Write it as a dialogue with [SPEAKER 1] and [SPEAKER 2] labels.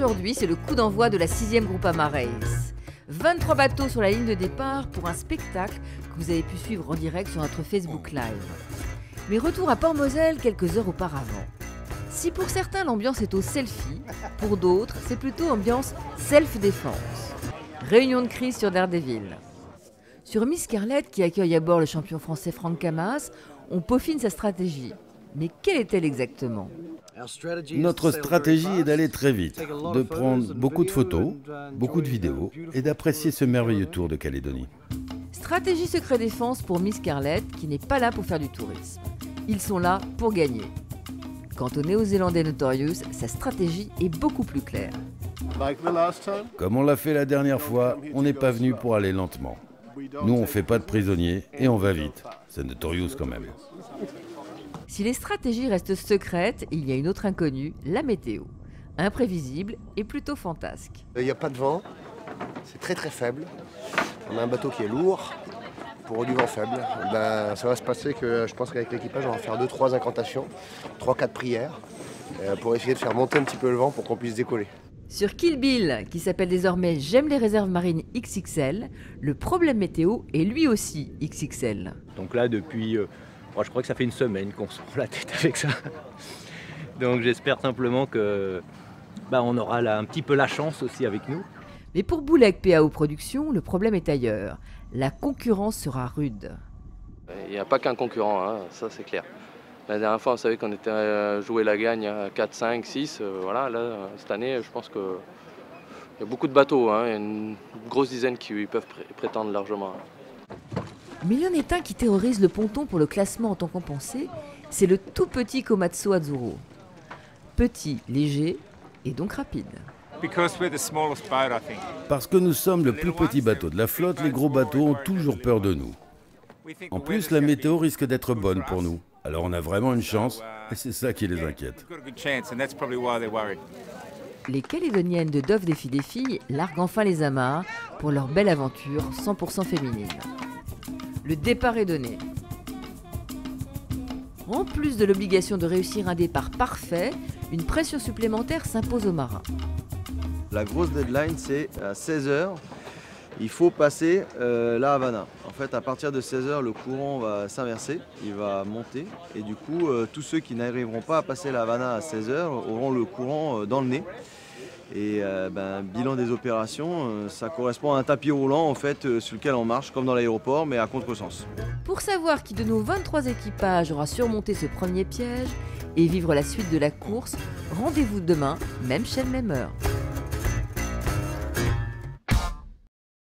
[SPEAKER 1] Aujourd'hui, c'est le coup d'envoi de la 6e Groupama Race. 23 bateaux sur la ligne de départ pour un spectacle que vous avez pu suivre en direct sur notre Facebook Live. Mais retour à Port-Moselle quelques heures auparavant. Si pour certains l'ambiance est au selfie, pour d'autres c'est plutôt ambiance self-défense. Réunion de crise sur Daredevil. Sur Miss Scarlett, qui accueille à bord le champion français Franck Camas, on peaufine sa stratégie. Mais quelle est-elle exactement ?
[SPEAKER 2] Notre stratégie est d'aller très vite, de prendre beaucoup de photos, beaucoup de vidéos et d'apprécier ce merveilleux tour de Calédonie.
[SPEAKER 1] Stratégie secret défense pour Miss Scarlett, qui n'est pas là pour faire du tourisme. Ils sont là pour gagner. Quant au néo-zélandais Notorious, sa stratégie est beaucoup plus claire.
[SPEAKER 2] Comme on l'a fait la dernière fois, on n'est pas venu pour aller lentement. Nous, on ne fait pas de prisonniers et on va vite. C'est Notorious quand même.
[SPEAKER 1] Si les stratégies restent secrètes, il y a une autre inconnue, la météo. Imprévisible et plutôt fantasque.
[SPEAKER 3] Il n'y a pas de vent, c'est très très faible. On a un bateau qui est lourd pour du vent faible. Ça va se passer que je pense qu'avec l'équipage, on va faire 2-3 incantations, 3-4 prières pour essayer de faire monter un petit peu le vent pour qu'on puisse décoller.
[SPEAKER 1] Sur Kill Bill, qui s'appelle désormais J'aime les réserves marines XXL, le problème météo est lui aussi XXL.
[SPEAKER 4] Donc là, depuis, je crois que ça fait une semaine qu'on se prend la tête avec ça. Donc j'espère simplement que on aura là un petit peu la chance aussi avec nous.
[SPEAKER 1] Mais pour Boulec PAO Productions, le problème est ailleurs. La concurrence sera rude.
[SPEAKER 5] Il n'y a pas qu'un concurrent, hein, ça c'est clair. La dernière fois, on savait qu'on était joué la gagne à 4, 5, 6. Voilà, là, cette année, je pense qu'il y a beaucoup de bateaux. Hein, il y a une grosse dizaine qui peuvent prétendre largement.
[SPEAKER 1] Mais il y en est un qui terrorise le ponton pour le classement en temps compensé, c'est le tout petit Komatsu Azuro. Petit, léger et donc rapide.
[SPEAKER 2] Parce que nous sommes le plus petit bateau de la flotte, les gros bateaux ont toujours peur de nous. En plus, la météo risque d'être bonne pour nous. Alors on a vraiment une chance, et c'est ça qui les inquiète.
[SPEAKER 1] Les Calédoniennes de Dove Défi des filles larguent enfin les amarres pour leur belle aventure 100% féminine. Le départ est donné. En plus de l'obligation de réussir un départ parfait, une pression supplémentaire s'impose aux marins.
[SPEAKER 6] La grosse deadline, c'est à 16h. Il faut passer la Havana. En fait, à partir de 16h, le courant va s'inverser, il va monter. Et du coup, tous ceux qui n'arriveront pas à passer la Havana à 16h auront le courant dans le nez. Et bilan des opérations, ça correspond à un tapis roulant en fait, sur lequel on marche, comme dans l'aéroport, mais à contresens.
[SPEAKER 1] Pour savoir qui de nos 23 équipages aura surmonté ce premier piège et vivre la suite de la course, rendez-vous demain, même chaîne, même heure.